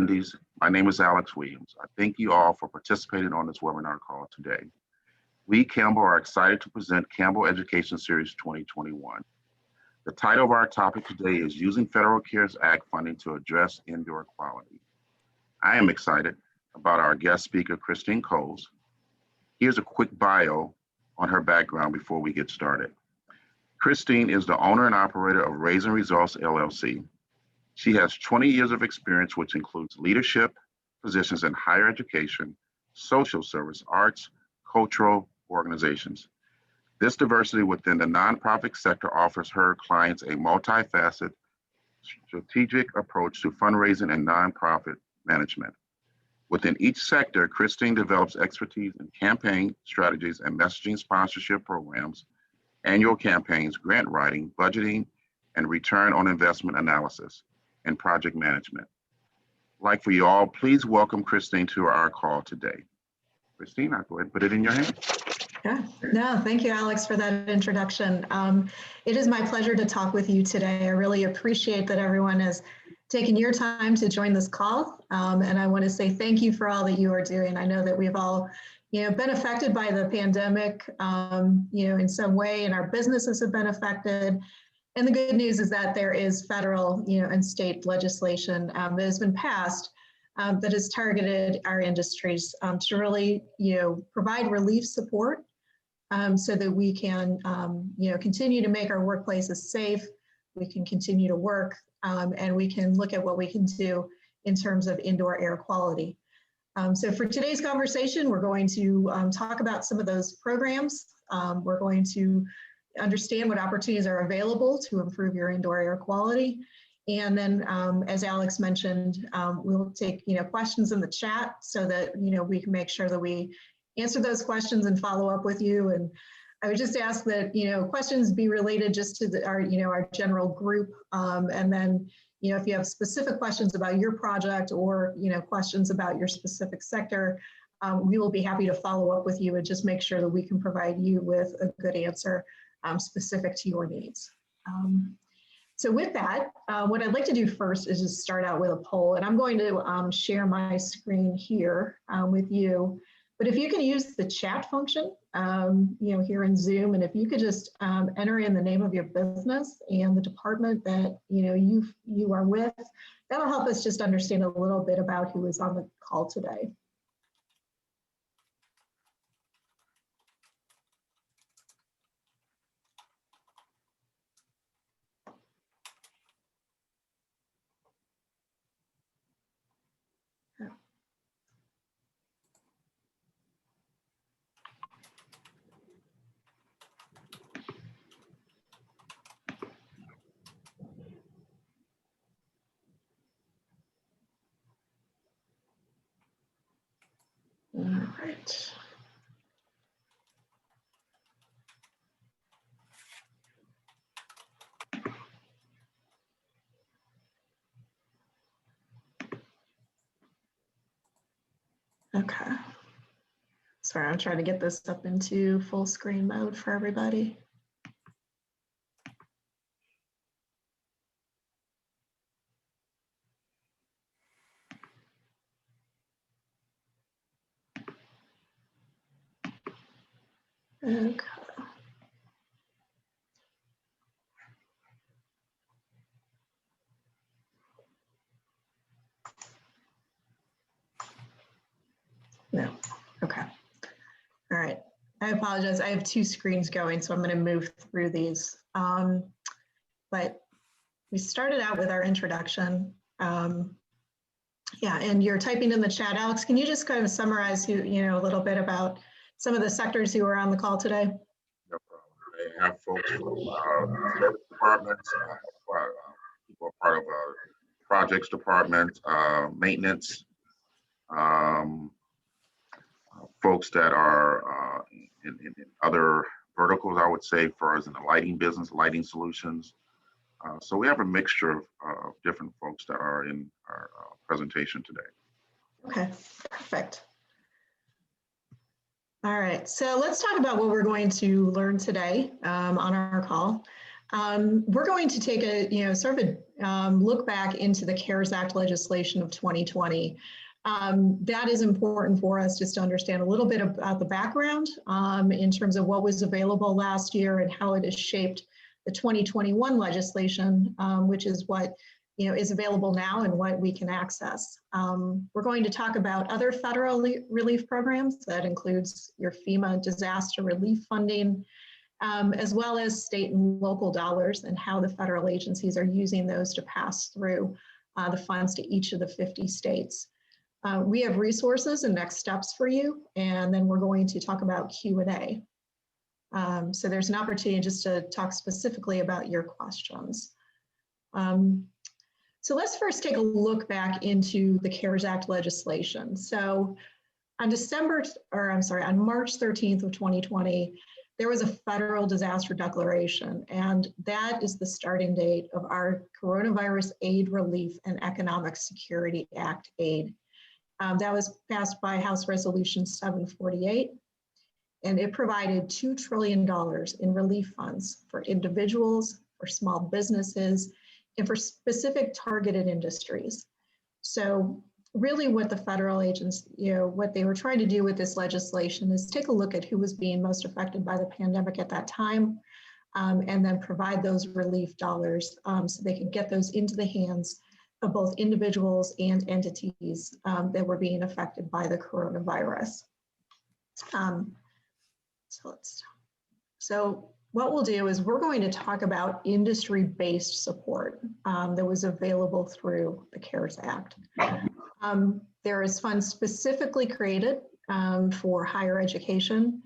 attendees. My name is Alex Williams. I thank you all for participating on this webinar call today. We, Campbell, are excited to present Campbell Education Series 2021. The title of our topic today is Using Federal CARES Act Funding to Address Indoor Quality. I am excited about our guest speaker, Christine Coles. Here's a quick bio on her background before we get started. Christine is the owner and operator of Raising Results, LLC. She has 20 years of experience, which includes leadership positions in higher education, social service, arts, cultural organizations. This diversity within the nonprofit sector offers her clients a multifaceted, strategic approach to fundraising and nonprofit management. Within each sector, Christine develops expertise in campaign strategies and messaging sponsorship programs, annual campaigns, grant writing, budgeting, and return on investment analysis and project management. I'd like for you all, please welcome Christine to our call today. Christine, I'll go ahead and put it in your hands. Yeah, no, thank you, Alex, for that introduction. It is my pleasure to talk with you today. I really appreciate that everyone has taken your time to join this call. And I want to say thank you for all that you are doing. I know that we've all been affected by the pandemic, in some way, and our businesses have been affected. And the good news is that there is federal, and state legislation that has been passed that has targeted our industries to really, provide relief support so that we can, continue to make our workplaces safe. We can continue to work, and we can look at what we can do in terms of indoor air quality. So for today's conversation, we're going to talk about some of those programs. We're going to understand what opportunities are available to improve your indoor air quality. And then, as Alex mentioned, we'll take questions in the chat so that we can make sure that we answer those questions and follow up with you. And I would just ask that questions be related just to our general group. And then if you have specific questions about your project or questions about your specific sector, we will be happy to follow up with you and just make sure that we can provide you with a good answer specific to your needs. So with that, what I'd like to do first is just start out with a poll, and I'm going to share my screen here with you. But if you can use the chat function, here in Zoom, and if you could just enter in the name of your business and the department that you are with, that'll help us just understand a little bit about who is on the call today. All right. Okay. Sorry, I'm trying to get this up into full screen mode for everybody. Okay. No. Okay. All right. I apologize. I have two screens going, so I'm going to move through these. But we started out with our introduction. Yeah, and you're typing in the chat. Alex, can you just kind of summarize a little bit about some of the sectors who are on the call today? No problem. I have folks from service departments, people are part of projects department, maintenance, folks that are in other verticals, I would say, for us in the lighting business, lighting solutions. So we have a mixture of different folks that are in our presentation today. Okay, perfect. All right, so let's talk about what we're going to learn today on our call. We're going to take a sort of look back into the CARES Act legislation of 2020. That is important for us just to understand a little bit about the background in terms of what was available last year and how it has shaped the 2021 legislation, which is what is available now and what we can access. We're going to talk about other federal relief programs. That includes your FEMA disaster relief funding, as well as state and local dollars and how the federal agencies are using those to pass through the funds to each of the 50 states. We have resources and next steps for you, and then we're going to talk about Q&A. So there's an opportunity just to talk specifically about your questions. So let's first take a look back into the CARES Act legislation. So on March 13th of 2020, there was a federal disaster declaration, and that is the starting date of our Coronavirus Aid, Relief, and Economic Security Act aid. That was passed by House Resolution 748, and it provided $2 trillion in relief funds for individuals, for small businesses, and for specific targeted industries. So really what the federal agents, what they were trying to do with this legislation is take a look at who was being most affected by the pandemic at that time, and then provide those relief dollars so they could get those into the hands of both individuals and entities that were being affected by the coronavirus. So what we'll do is we're going to talk about industry-based support that was available through the CARES Act. There is funds specifically created for higher education.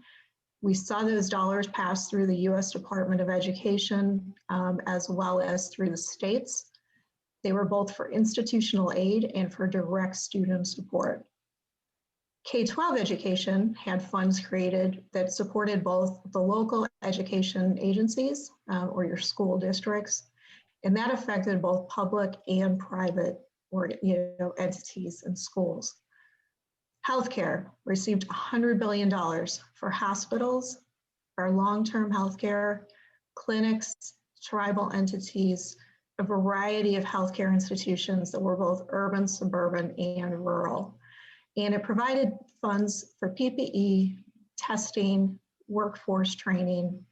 We saw those dollars pass through the U.S. Department of Education as well as through the states. They were both for institutional aid and for direct student support. K-12 education had funds created that supported both the local education agencies or your school districts, and that affected both public and private entities and schools. Healthcare received $100 billion for hospitals, for long-term healthcare, clinics, tribal entities, a variety of healthcare institutions that were both urban, suburban, and rural. And it provided funds for PPE, testing, workforce training,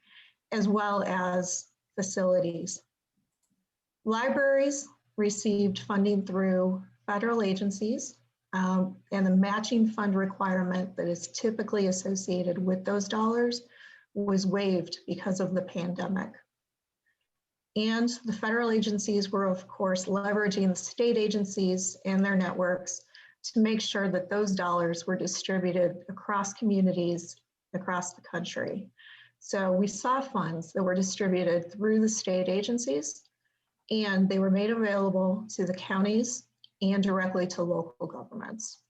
as well as facilities. Libraries received funding through federal agencies, and the matching fund requirement that is typically associated with those dollars was waived because of the pandemic. And the federal agencies were, of course, leveraging the state agencies and their networks to make sure that those dollars were distributed across communities across the country. So we saw funds that were distributed through the state agencies, and they were made available to the counties and directly to local governments.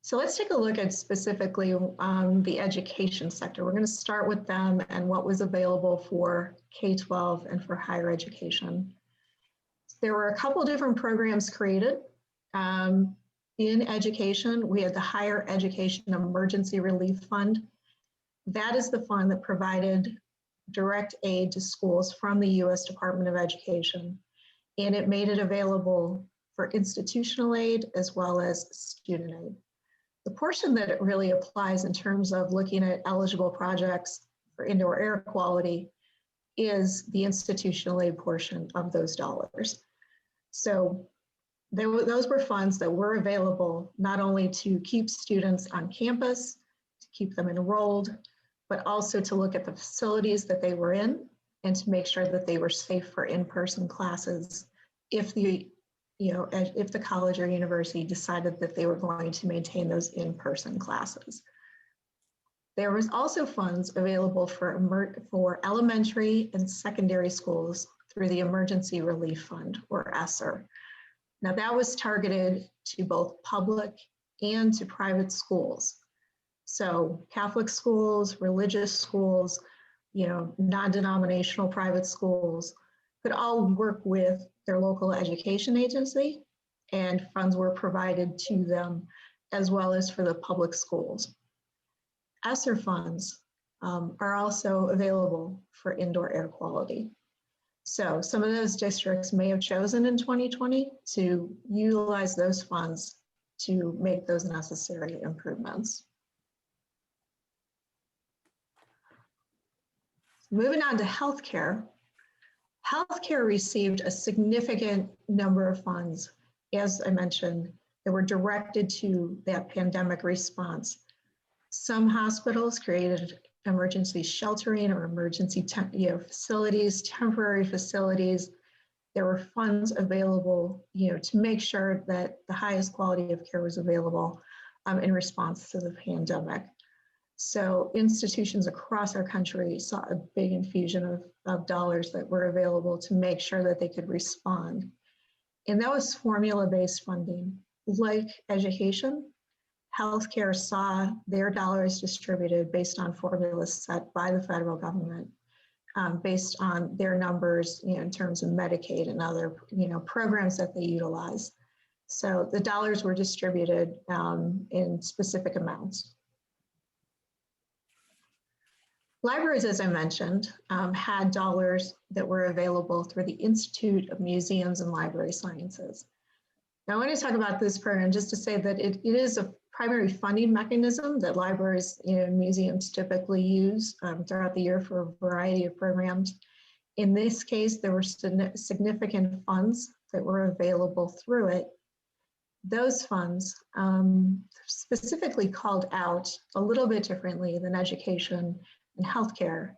So let's take a look at specifically the education sector. We're going to start with them and what was available for K-12 and for higher education. There were a couple different programs created. In education, we had the Higher Education Emergency Relief Fund. That is the fund that provided direct aid to schools from the U.S. Department of Education, and it made it available for institutional aid as well as student aid. The portion that it really applies in terms of looking at eligible projects for indoor air quality is the institutional aid portion of those dollars. So those were funds that were available not only to keep students on campus, to keep them enrolled, but also to look at the facilities that they were in and to make sure that they were safe for in-person classes if the college or university decided that they were going to maintain those in-person classes. There was also funds available for elementary and secondary schools through the Emergency Relief Fund, or ESSER. Now that was targeted to both public and to private schools. So Catholic schools, religious schools, non-denominational private schools could all work with their local education agency, and funds were provided to them as well as for the public schools. ESSER funds are also available for indoor air quality. So some of those districts may have chosen in 2020 to utilize those funds to make those necessary improvements. Moving on to healthcare. Healthcare received a significant number of funds, as I mentioned, that were directed to that pandemic response. Some hospitals created emergency sheltering or emergency facilities, temporary facilities. There were funds available, to make sure that the highest quality of care was available in response to the pandemic. So institutions across our country saw a big infusion of dollars that were available to make sure that they could respond. And that was formula-based funding. Like education, healthcare saw their dollars distributed based on formulas set by the federal government, based on their numbers, in terms of Medicaid and other, programs that they utilize. So the dollars were distributed in specific amounts. Libraries, as I mentioned, had dollars that were available through the Institute of Museums and Library Sciences. Now, I want to talk about this program just to say that it is a primary funding mechanism that libraries and museums typically use throughout the year for a variety of programs. In this case, there were significant funds that were available through it. Those funds specifically called out a little bit differently than education and healthcare,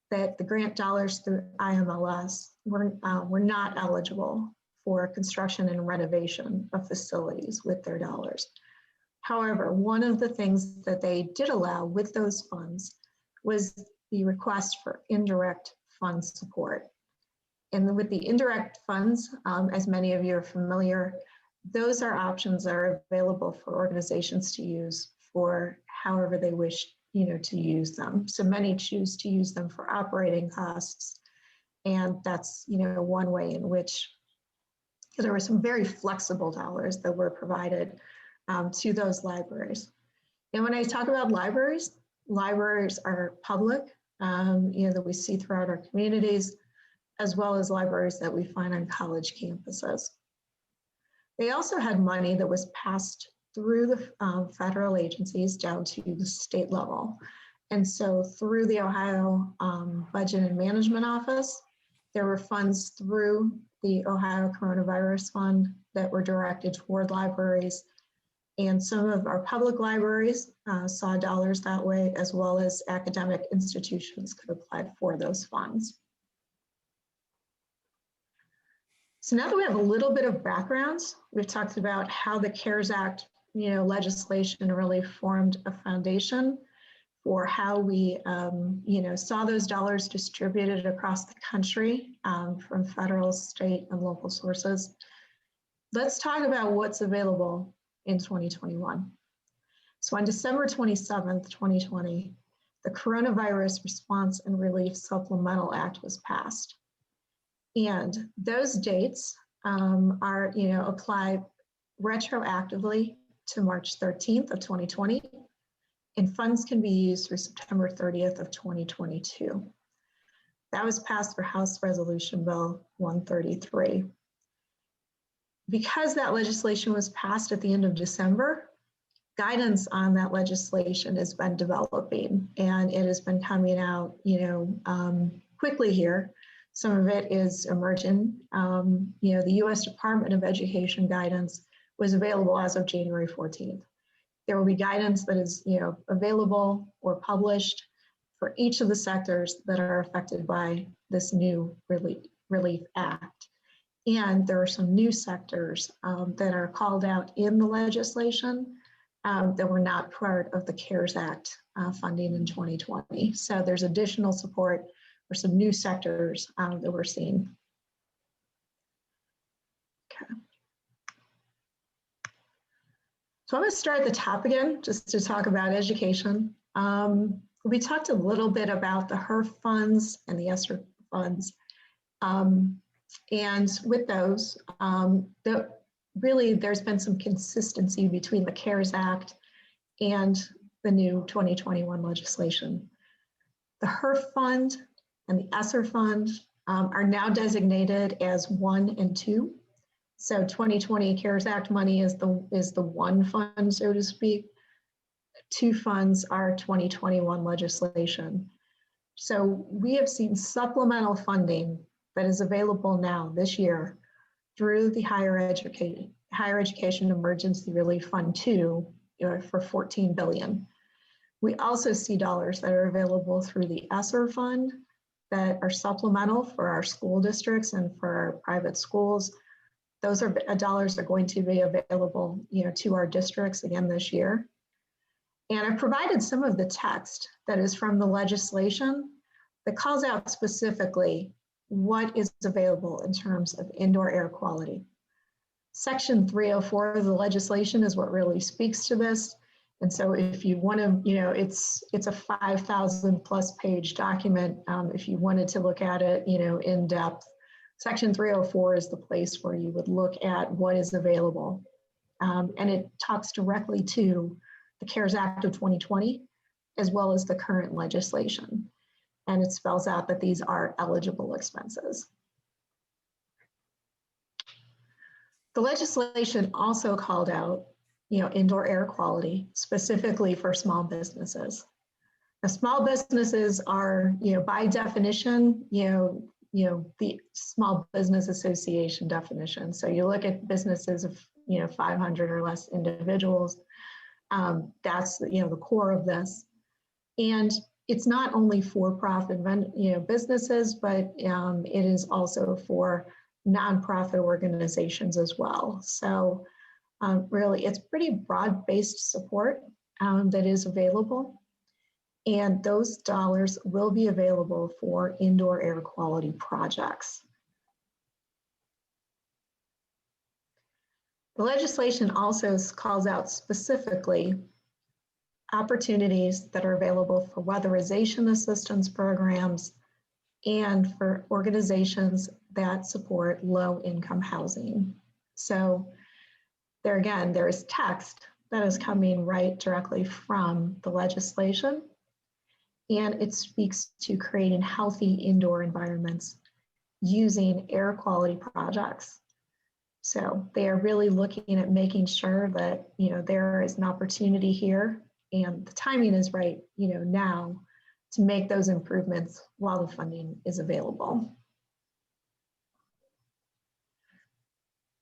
that the grant dollars through IMLS were not eligible for construction and renovation of facilities with their dollars. However, one of the things that they did allow with those funds was the request for indirect fund support. And with the indirect funds, as many of you are familiar, those are options that are available for organizations to use for however they wish to use them. So many choose to use them for operating costs. And that's, one way in which there were some very flexible dollars that were provided to those libraries. And when I talk about libraries are public, that we see throughout our communities, as well as libraries that we find on college campuses. They also had money that was passed through the federal agencies down to the state level. And so through the Ohio Budget and Management Office, there were funds through the Ohio Coronavirus Fund that were directed toward libraries. And some of our public libraries saw dollars that way, as well as academic institutions could apply for those funds. So now that we have a little bit of background, we've talked about how the CARES Act legislation really formed a foundation for how we, saw those dollars distributed across the country from federal, state, and local sources. Let's talk about what's available in 2021. So on December 27th, 2020, the Coronavirus Response and Relief Supplemental Act was passed. And those dates apply retroactively to March 13th of 2020, and funds can be used through September 30th of 2022. That was passed for House Resolution Bill 133. Because that legislation was passed at the end of December, guidance on that legislation has been developing, and it has been coming out, quickly here. Some of it is emerging. The U.S. Department of Education guidance was available as of January 14th. There will be guidance that is, available or published for each of the sectors that are affected by this new Relief Act. And there are some new sectors that are called out in the legislation that were not part of the CARES Act funding in 2020. So there's additional support for some new sectors that we're seeing. Okay. So I'm going to start at the top again, just to talk about education. We talked a little bit about the HERF funds and the ESSER funds. And with those, really there's been some consistency between the CARES Act and the new 2021 legislation. The HERF fund and the ESSER fund are now designated as 1 and 2. So 2020 CARES Act money is the one fund, so to speak. 2 funds are 2021 legislation. So we have seen supplemental funding that is available now this year through the Higher Education Emergency Relief Fund 2 for $14 billion. We also see dollars that are available through the ESSER fund that are supplemental for our school districts and for our private schools. Those are dollars that are going to be available, to our districts again this year. And I provided some of the text that is from the legislation that calls out specifically what is available in terms of indoor air quality. Section 304 of the legislation is what really speaks to this. And so if you want to, it's a 5,000 plus page document. If you wanted to look at it, in depth, Section 304 is the place where you would look at what is available. And it talks directly to the CARES Act of 2020, as well as the current legislation. And it spells out that these are eligible expenses. The legislation also called out, indoor air quality, specifically for small businesses. Now, small businesses are, by definition, the Small Business Association definition. So you look at businesses of, 500 or less individuals. That's, the core of this. And it's not only for-profit, businesses, but it is also for nonprofit organizations as well. So really, it's pretty broad-based support that is available. And those dollars will be available for indoor air quality projects. The legislation also calls out specifically opportunities that are available for weatherization assistance programs and for organizations that support low-income housing. So there again, there is text that is coming right directly from the legislation, and it speaks to creating healthy indoor environments using air quality projects. So they are really looking at making sure that, there is an opportunity here and the timing is right, now to make those improvements while the funding is available.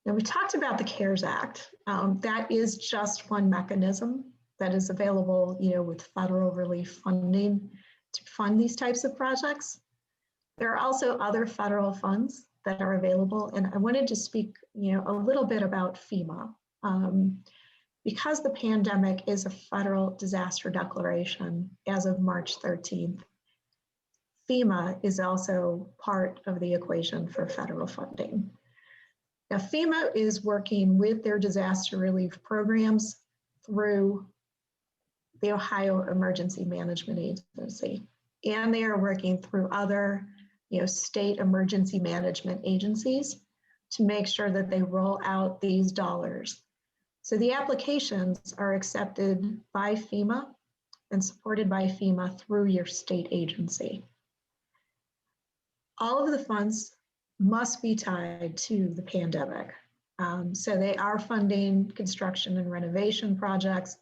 Now we talked about the CARES Act. That is just one mechanism that is available, with federal relief funding to fund these types of projects. There are also other federal funds that are available, and I wanted to speak, a little bit about FEMA. Because the pandemic is a federal disaster declaration as of March 13th, FEMA is also part of the equation for federal funding. Now, FEMA is working with their disaster relief programs through the Ohio Emergency Management Agency, and they are working through other, state emergency management agencies to make sure that they roll out these dollars. So the applications are accepted by FEMA and supported by FEMA through your state agency. All of the funds must be tied to the pandemic. So they are funding construction and renovation projects,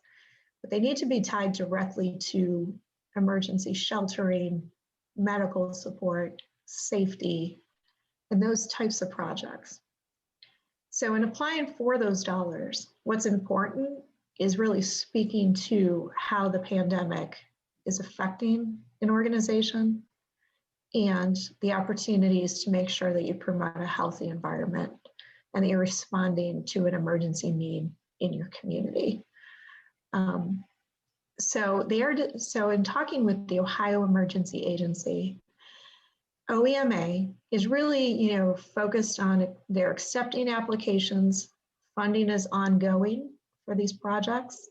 but they need to be tied directly to emergency sheltering, medical support, safety, and those types of projects. So in applying for those dollars, what's important is really speaking to how the pandemic is affecting an organization and the opportunities to make sure that you promote a healthy environment and that you're responding to an emergency need in your community. So in talking with the Ohio Emergency Agency, OEMA is really, focused on they're accepting applications, funding is ongoing for these projects,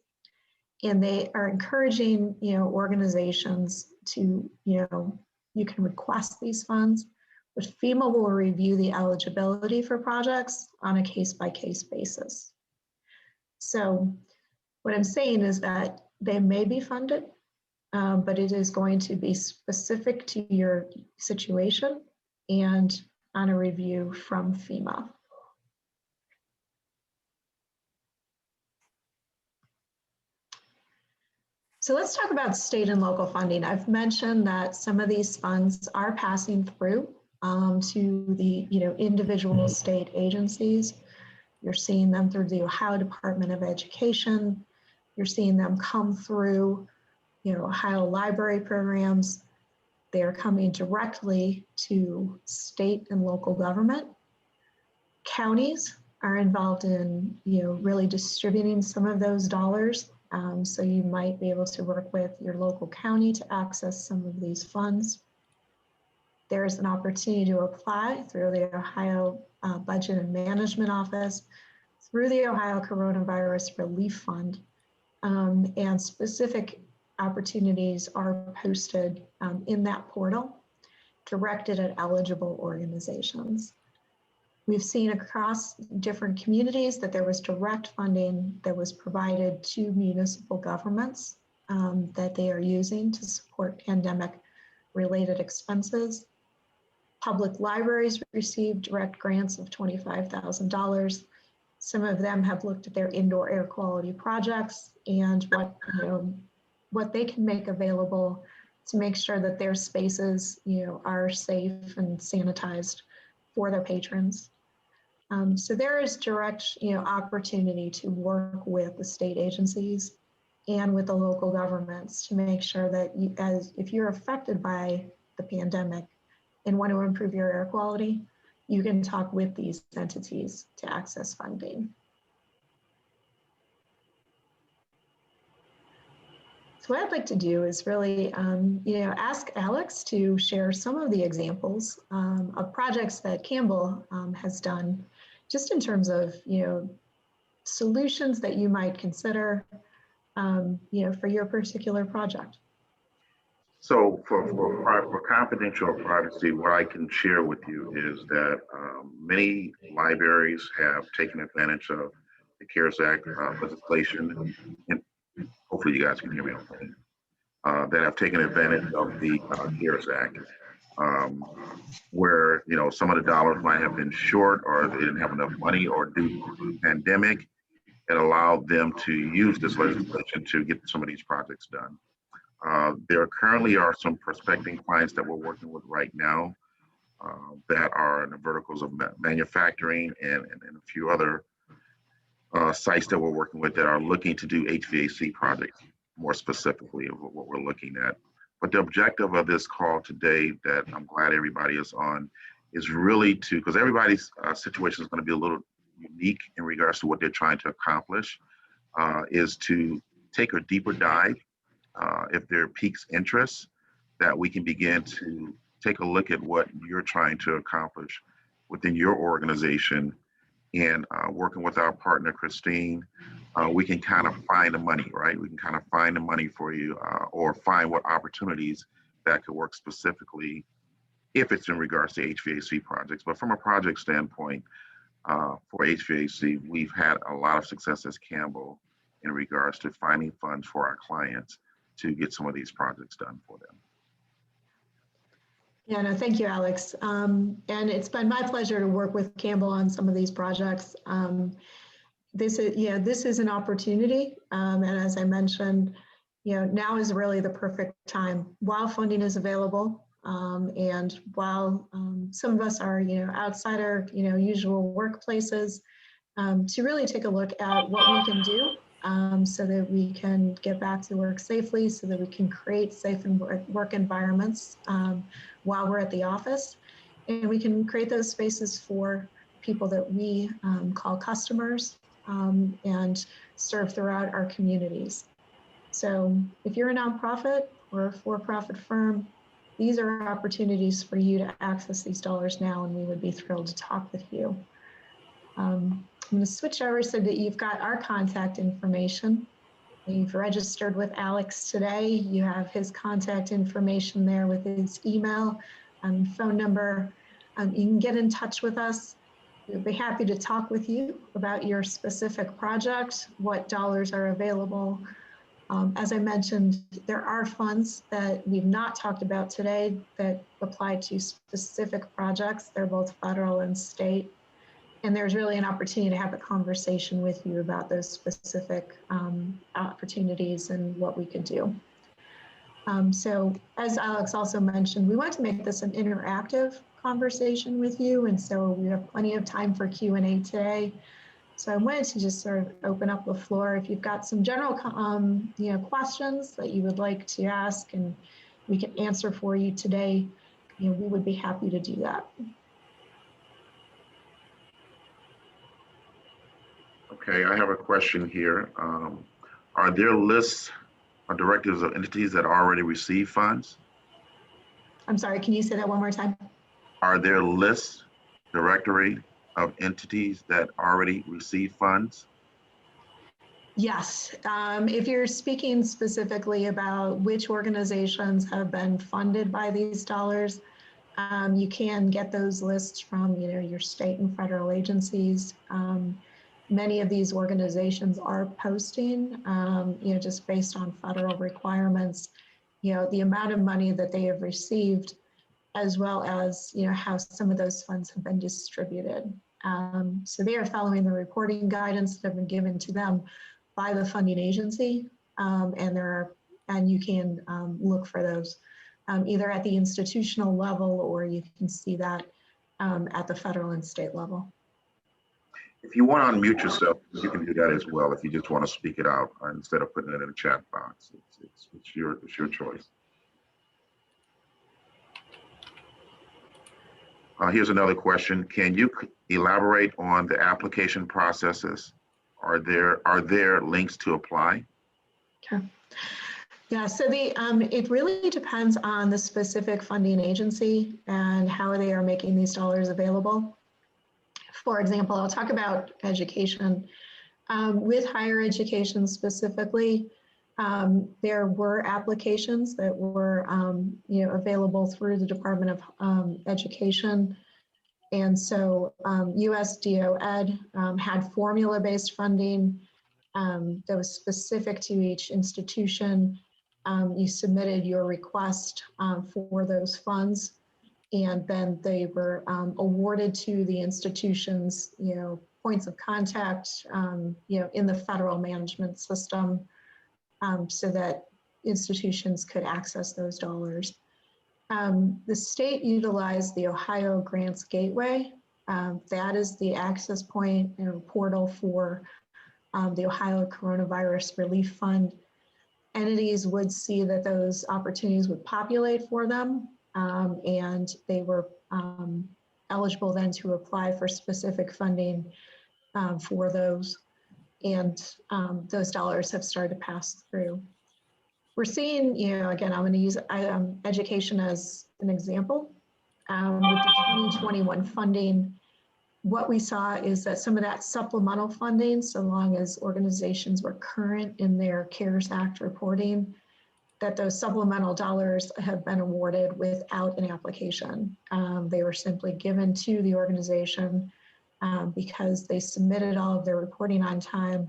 and they are encouraging, organizations to, you can request these funds, but FEMA will review the eligibility for projects on a case-by-case basis. So what I'm saying is that they may be funded, but it is going to be specific to your situation and on a review from FEMA. So let's talk about state and local funding. I've mentioned that some of these funds are passing through to the individual state agencies. You're seeing them through the Ohio Department of Education. You're seeing them come through Ohio library programs. They're coming directly to state and local government. Counties are involved in really distributing some of those dollars. So you might be able to work with your local county to access some of these funds. There's an opportunity to apply through the Ohio Budget and Management Office, through the Ohio Coronavirus Relief Fund, and specific opportunities are posted in that portal, directed at eligible organizations. We've seen across different communities that there was direct funding that was provided to municipal governments that they are using to support pandemic-related expenses. Public libraries received direct grants of $25,000. Some of them have looked at their indoor air quality projects and what they can make available to make sure that their spaces are safe and sanitized for their patrons. So there is direct opportunity to work with the state agencies and with the local governments to make sure that if you're affected by the pandemic and want to improve your air quality, you can talk with these entities to access funding. So what I'd like to do is really, ask Alex to share some of the examples of projects that Campbell has done, just in terms of, solutions that you might consider, for your particular project. So for confidential privacy, what I can share with you is that many libraries have taken advantage of the CARES Act legislation, and hopefully you guys can hear me okay, that have taken advantage of the CARES Act, where some of the dollars might have been short, or they didn't have enough money, or due to the pandemic, it allowed them to use this legislation to get some of these projects done. There currently are some prospecting clients that we're working with right now that are in the verticals of manufacturing and a few other sites that we're working with that are looking to do HVAC projects, more specifically of what we're looking at. But the objective of this call today that I'm glad everybody is on is really because everybody's situation is going to be a little unique in regards to what they're trying to accomplish, is to take a deeper dive if there piques interest, that we can begin to take a look at what you're trying to accomplish within your organization. And working with our partner, Christine, we can kind of find the money, right? We can kind of find the money for you or find what opportunities that could work specifically if it's in regards to HVAC projects. But from a project standpoint, for HVAC, we've had a lot of success as Campbell in regards to finding funds for our clients to get some of these projects done for them. Yeah, no, thank you, Alex. And it's been my pleasure to work with Campbell on some of these projects. This is an opportunity. And as I mentioned, now is really the perfect time while funding is available. And while some of us are, outside our, usual workplaces, to really take a look at what we can do so that we can get back to work safely, so that we can create safe work environments while we're at the office. And we can create those spaces for people that we call customers and serve throughout our communities. So if you're a nonprofit or a for-profit firm, these are opportunities for you to access these dollars now, and we would be thrilled to talk with you. I'm going to switch over so that you've got our contact information. You've registered with Alex today. You have his contact information there with his email and phone number. You can get in touch with us. We'd be happy to talk with you about your specific project, what dollars are available, As I mentioned, there are funds that we've not talked about today that apply to specific projects. They're both federal and state. And there's really an opportunity to have a conversation with you about those specific opportunities and what we could do. So as Alex also mentioned, we want to make this an interactive conversation with you. And so we have plenty of time for Q&A today. So I wanted to just sort of open up the floor. If you've got some general questions that you would like to ask and we can answer for you today, we would be happy to do that. Okay, I have a question here. Are there lists or directives of entities that already receive funds? I'm sorry, can you say that one more time? Are there lists, directory of entities that already receive funds? Yes, if you're speaking specifically about which organizations have been funded by these dollars, you can get those lists from your state and federal agencies. Many of these organizations are posting, just based on federal requirements, the amount of money that they have received, as well as how some of those funds have been distributed. So they are following the reporting guidance that have been given to them by the funding agency, and you can look for those either at the institutional level, or you can see that at the federal and state level. If you want to unmute yourself, you can do that as well. If you just want to speak it out instead of putting it in a chat box, it's your choice. Here's another question. Can you elaborate on the application processes? Are there links to apply? Okay. Yeah, so it really depends on the specific funding agency and how they are making these dollars available. For example, I'll talk about education. With higher education specifically, there were applications that were available through the Department of Education. And so USDO Ed had formula-based funding that was specific to each institution. You submitted your request for those funds, and then they were awarded to the institutions, points of contact, in the federal management system, so that institutions could access those dollars. The state utilized the Ohio Grants Gateway. That is the access point and portal for the Ohio Coronavirus Relief Fund. Entities would see that those opportunities would populate for them, and they were eligible then to apply for specific funding for those. And those dollars have started to pass through. We're seeing, again, I'm going to use education as an example. With the 2021 funding, what we saw is that some of that supplemental funding, so long as organizations were current in their CARES Act reporting, that those supplemental dollars have been awarded without an application. They were simply given to the organization because they submitted all of their reporting on time.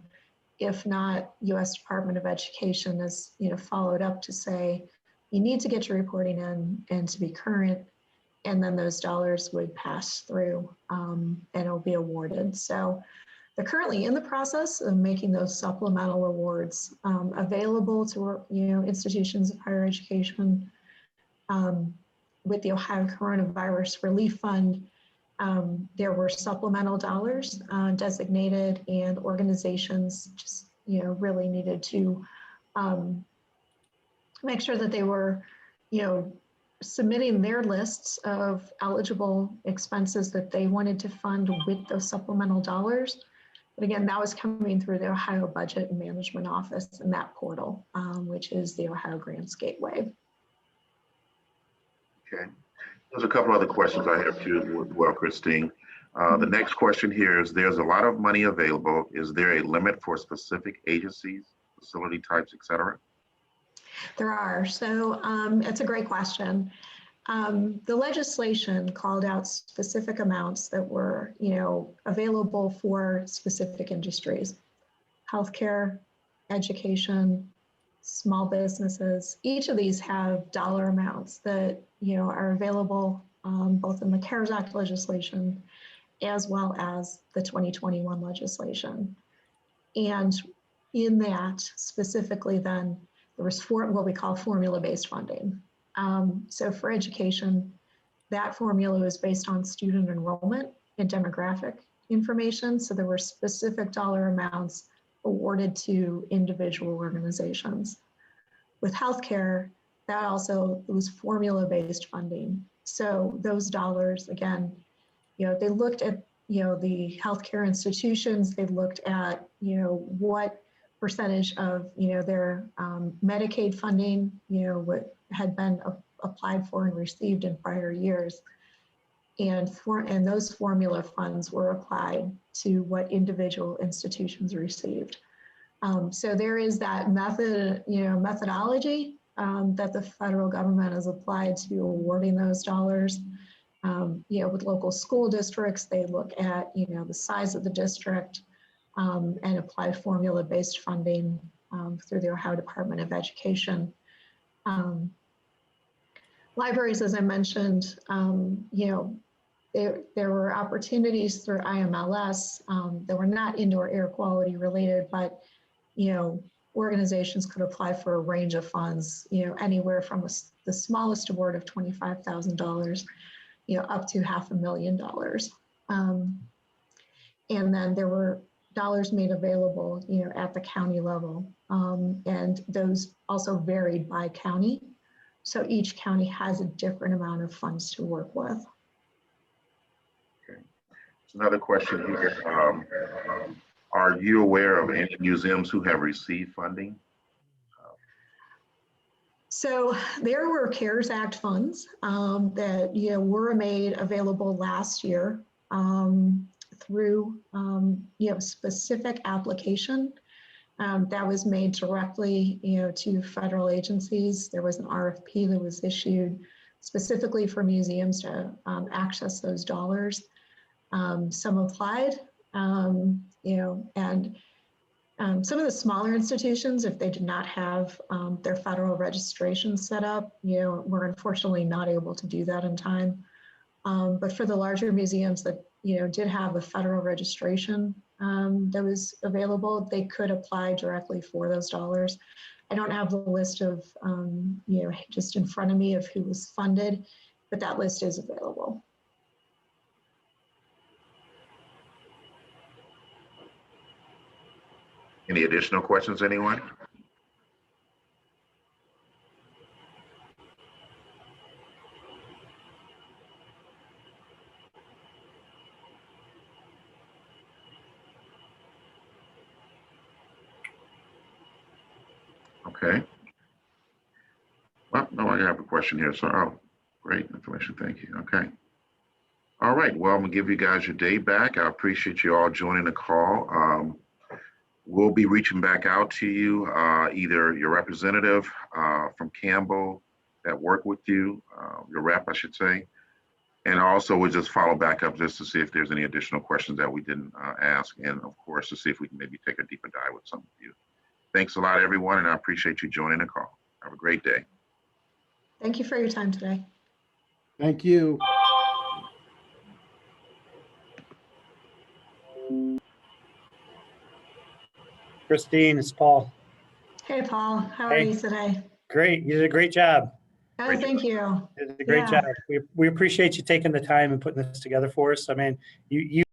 If not, U.S. Department of Education has followed up to say, you need to get your reporting in and to be current, and then those dollars would pass through and it'll be awarded. So they're currently in the process of making those supplemental awards available to institutions of higher education. With the Ohio Coronavirus Relief Fund, there were supplemental dollars designated, and organizations just really needed to make sure that they were submitting their lists of eligible expenses that they wanted to fund with those supplemental dollars. But again, that was coming through the Ohio Budget and Management Office and that portal, which is the Ohio Grants Gateway. Okay. There's a couple other questions I have too as well, Christine. The next question here is, there's a lot of money available. Is there a limit for specific agencies, facility types, et cetera? There are. So it's a great question. The legislation called out specific amounts that were, available for specific industries: healthcare, education, small businesses. Each of these have dollar amounts that are available both in the CARES Act legislation as well as the 2021 legislation. And in that specifically then, there was what we call formula-based funding. So for education, that formula was based on student enrollment and demographic information. So there were specific dollar amounts awarded to individual organizations. With healthcare, that also was formula-based funding. So those dollars, again, they looked at the healthcare institutions. They looked at what percentage of their Medicaid funding what had been applied for and received in prior years, and those formula funds were applied to what individual institutions received. So there is that methodology that the federal government has applied to awarding those dollars. With local school districts, they look at the size of the district and apply formula-based funding through the Ohio Department of Education. Libraries, as I mentioned, there were opportunities through IMLS that were not indoor air quality related, but organizations could apply for a range of funds, anywhere from the smallest award of $25,000, up to $500,000. And then there were dollars made available, at the county level, and those also varied by county. So each county has a different amount of funds to work with. Okay. So another question here. Are you aware of any museums who have received funding? So there were CARES Act funds that were made available last year through specific application that was made directly to federal agencies. There was an RFP that was issued specifically for museums to access those dollars. Some applied, and some of the smaller institutions, if they did not have their federal registration set up, were unfortunately not able to do that in time. But for the larger museums that did have a federal registration that was available, they could apply directly for those dollars. I don't have the list of just in front of me of who was funded, but that list is available. Any additional questions, anyone? Okay. Well, no, I have a question here. So, great information. Thank you. Okay. All right. Well, I'm gonna give you guys your day back. I appreciate you all joining the call. We'll be reaching back out to you, either your representative from Campbell that worked with you, your rep, I should say. And also we'll just follow back up just to see if there's any additional questions that we didn't ask. And of course, to see if we can maybe take a deeper dive with some of you. Thanks a lot, everyone. And I appreciate you joining the call. Have a great day. Thank you for your time today. Thank you. Christine, it's Paul. Hey, Paul, how are you today? Great. You did a great job. Oh, thank you. You did a great job. We appreciate you taking the time and putting this together for us. I mean, you